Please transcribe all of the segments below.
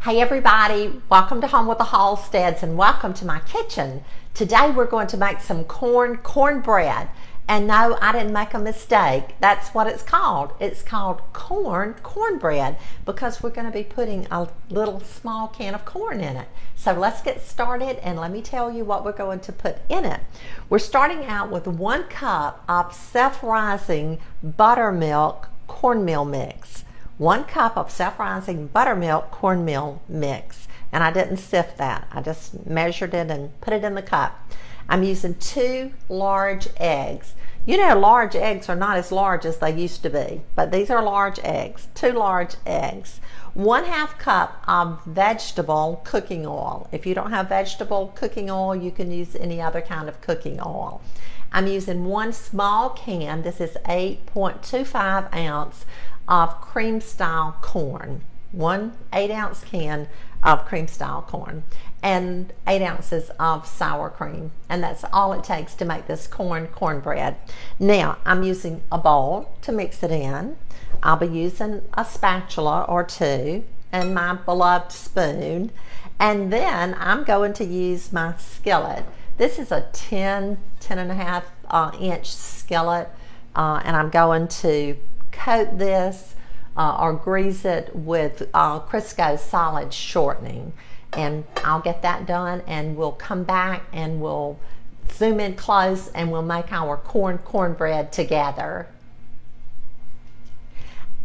Hey everybody, welcome to Home with the Halsteads and welcome to my kitchen. Today we're going to make some cornbread. And no, I didn't make a mistake. That's what it's called. It's called cornbread because we're going to be putting a little small can of corn in it. So let's get started and let me tell you what we're going to put in it. We're starting out with 1 cup of self-rising buttermilk cornmeal mix. 1 cup of self-rising buttermilk cornmeal mix, and I didn't sift that. I just measured it and put it in the cup. I'm using 2 large eggs. You know, large eggs are not as large as they used to be, but these are large eggs. 2 large eggs. 1/2 cup of vegetable cooking oil. If you don't have vegetable cooking oil, you can use any other kind of cooking oil. I'm using 1 small can. This is 8.25 ounce of cream style corn. 1 8-ounce can of cream style corn and 8 ounces of sour cream, and that's all it takes to make this cornbread. Now I'm using a bowl to mix it in. I'll be using a spatula or 2 and my beloved spoon, and then I'm going to use my skillet. This is a 10.5 inch skillet, and I'm going to coat this or grease it with Crisco solid shortening, and I'll get that done and we'll come back and we'll zoom in close and we'll make our cornbread together.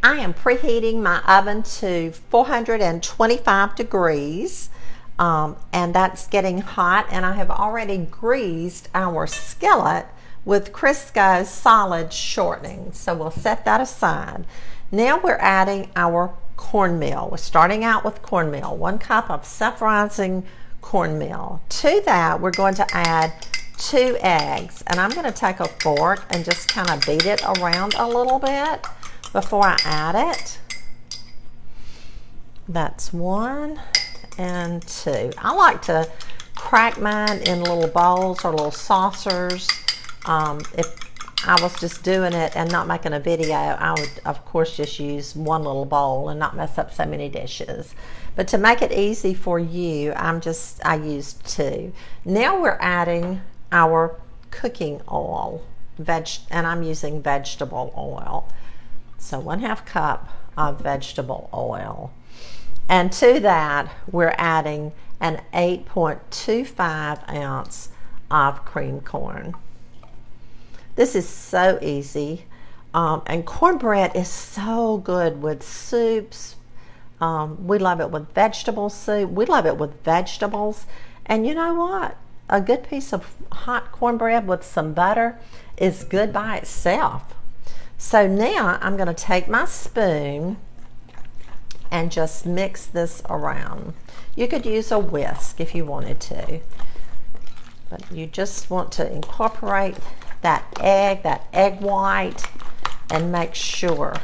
I am preheating my oven to 425 degrees and that's getting hot, and I have already greased our skillet with Crisco solid shortening, so we'll set that aside. Now we're adding our cornmeal. We're starting out with cornmeal, 1 cup of self-rising cornmeal. To that we're going to add 2 eggs, and I'm going to take a fork and just kind of beat it around a little bit before I add it. That's 1 and 2. I like to crack mine in little bowls or little saucers. If I was just doing it and not making a video, I would of course just use 1 little bowl and not mess up so many dishes. But to make it easy for you, I used 2. Now we're adding our cooking oil, and I'm using vegetable oil. So 1/2 cup of vegetable oil. And to that we're adding an 8.25 ounce of cream corn. This is so easy, and cornbread is so good with soups. We love it with vegetable soup. We love it with vegetables. And you know what? A good piece of hot cornbread with some butter is good by itself. So now I'm going to take my spoon and just mix this around. You could use a whisk if you wanted to, but you just want to incorporate that egg white, and make sure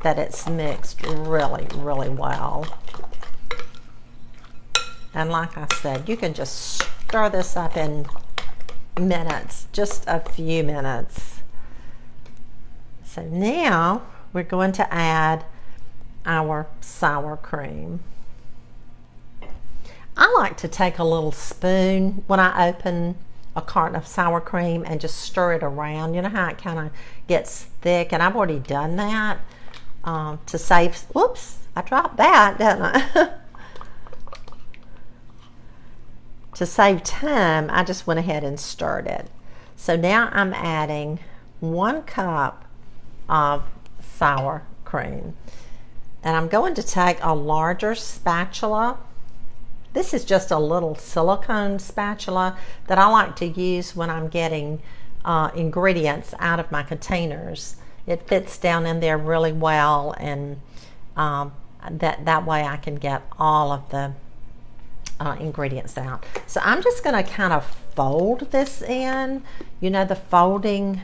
that it's mixed really well. And like I said, you can just stir this up in minutes, just a few minutes. So now we're going to add our sour cream. I like to take a little spoon when I open a carton of sour cream and just stir it around. You know how it kind of gets thick, and I've already done that to save, whoops, I dropped that, didn't I? To save time, I just went ahead and stirred it. So now I'm adding 1 cup of sour cream, and I'm going to take a larger spatula. This is just a little silicone spatula that I like to use when I'm getting ingredients out of my containers. It fits down in there really well, and that way I can get all of the ingredients out. So I'm just going to kind of fold this in. You know the folding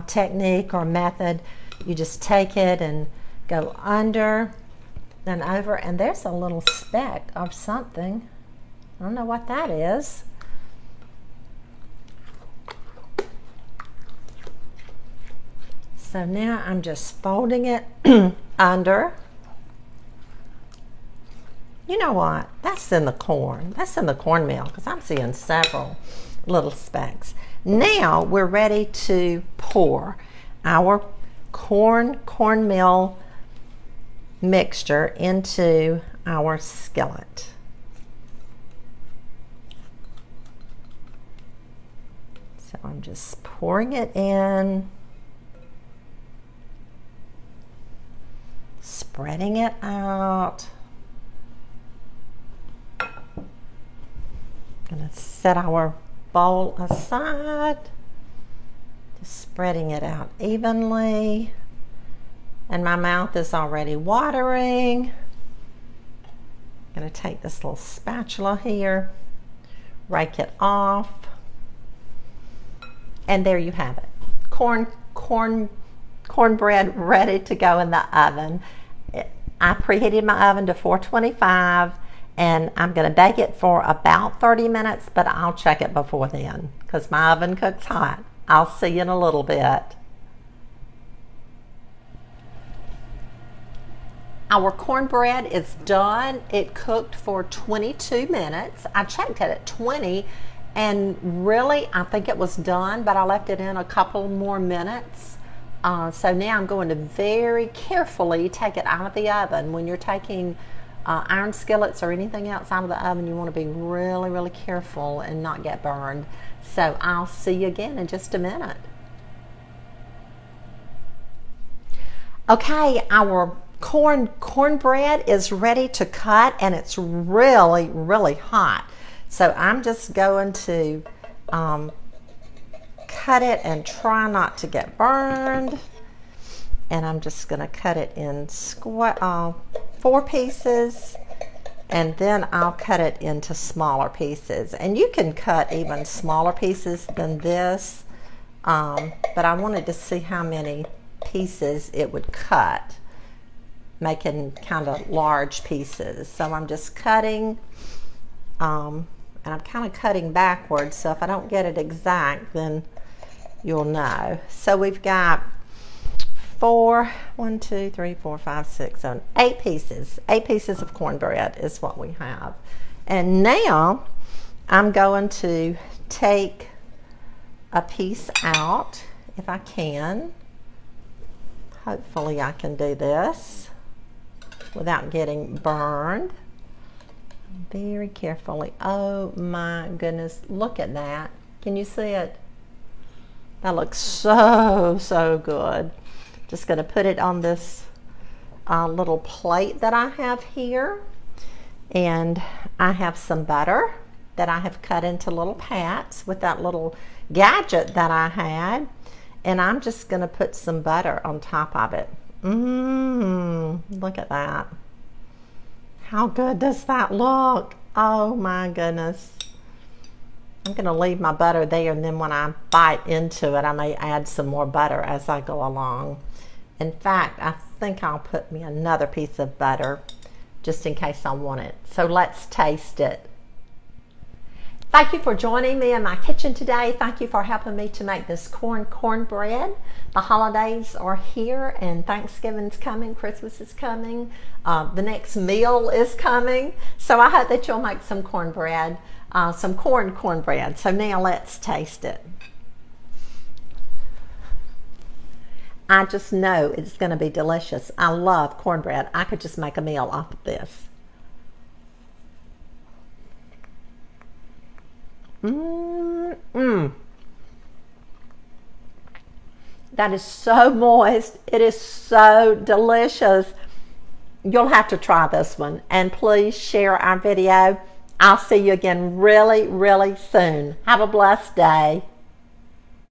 technique or method. You just take it and go under and over, and there's a little speck of something. I don't know what that is. So now I'm just folding it under. You know what? That's in the corn. That's in the cornmeal because I'm seeing several little specks. Now we're ready to pour our cornmeal mixture into our skillet. So I'm just pouring it in, spreading it out. Gonna set our bowl aside, just spreading it out evenly. And my mouth is already watering. Gonna take this little spatula here, rake it off, and there you have it. Cornbread ready to go in the oven. I preheated my oven to 425. And I'm going to bake it for about 30 minutes, but I'll check it before then because my oven cooks hot. I'll see you in a little bit. Our cornbread is done. It cooked for 22 minutes. I checked it at 20, and really I think it was done, but I left it in a couple more minutes. So now I'm going to very carefully take it out of the oven. When you're taking iron skillets or anything else out of the oven, you want to be really, really careful and not get burned. So I'll see you again in just a minute. Okay, our cornbread is ready to cut, and it's really, really hot. So I'm just going to cut it and try not to get burned. And I'm just going to cut it in 4 pieces, and then I'll cut it into smaller pieces. And you can cut even smaller pieces than this, but I wanted to see how many pieces it would cut, making kind of large pieces. So I'm just cutting, and I'm kind of cutting backwards, so if I don't get it exact, then you'll know. So we've got 8 pieces. 8 pieces of cornbread is what we have. And now I'm going to take a piece out, if I can. Hopefully I can do this without getting burned. Very carefully. Oh my goodness, look at that. Can you see it? That looks so good. Just going to put it on this little plate that I have here, and I have some butter that I have cut into little pats with that little gadget that I had, and I'm just going to put some butter on top of it. Look at that. How good does that look? Oh my goodness. I'm going to leave my butter there, and then when I bite into it, I may add some more butter as I go along. In fact, I think I'll put me another piece of butter just in case I want it. So let's taste it. Thank you for joining me in my kitchen today. Thank you for helping me to make this cornbread. The holidays are here, and Thanksgiving's coming, Christmas is coming, the next meal is coming. So I hope that you'll make some cornbread, some cornbread. So now let's taste it. I just know it's going to be delicious. I love cornbread. I could just make a meal off of this. That is so moist. It is so delicious. You'll have to try this one, and please share our video. I'll see you again really, really soon. Have a blessed day.